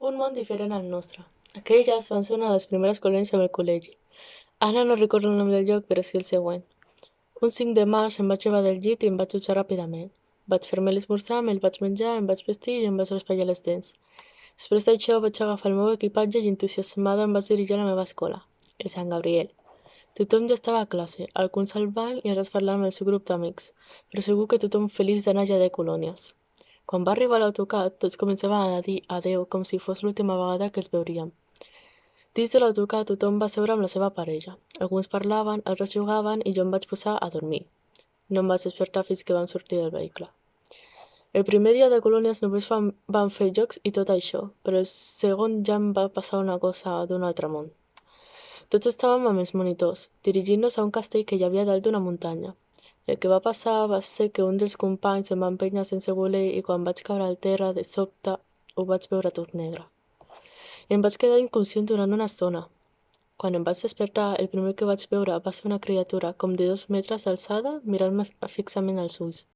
Un món diferent al nostre. Aquelles van ser una de les primeres colònies amb el col·legi. Ara no recordo el nom del lloc, però sí el següent. Un 5 de març em vaig llevar del llit i em vaig dutxar ràpidament. Vaig fer-me l'esmorzar, me'l vaig menjar, em vaig vestir i em vaig raspallar les dents. Després d'això vaig agafar el meu equipatge i entusiasmada em vaig dirigir a la meva escola, el Sant Gabriel. Tothom ja estava a classe, alguns al ball i altres parlant amb el seu grup d'amics, però segur que tothom feliç d'anar ja de colònies. Quan va arribar l'autocar, tots començaven a dir adeu com si fos l'última vegada que els veuríem. Dins de l'autocar tothom va seure amb la seva parella. Alguns parlaven, altres jugaven i jo em vaig posar a dormir. No em vaig despertar fins que vam sortir del vehicle. El primer dia de colònies només vam fer jocs i tot això, però el segon ja em va passar una cosa d'un altre món. Tots estàvem amb els monitors, dirigint-nos a un castell que hi havia dalt d'una muntanya. El que va passar va ser que un dels companys em va empènyer sense voler i quan vaig caure al terra, de sobte, ho vaig veure tot negre. Em vaig quedar inconscient durant una estona. Quan em vaig despertar, el primer que vaig veure va ser una criatura com de 2 metres d'alçada mirant-me fixament als ulls.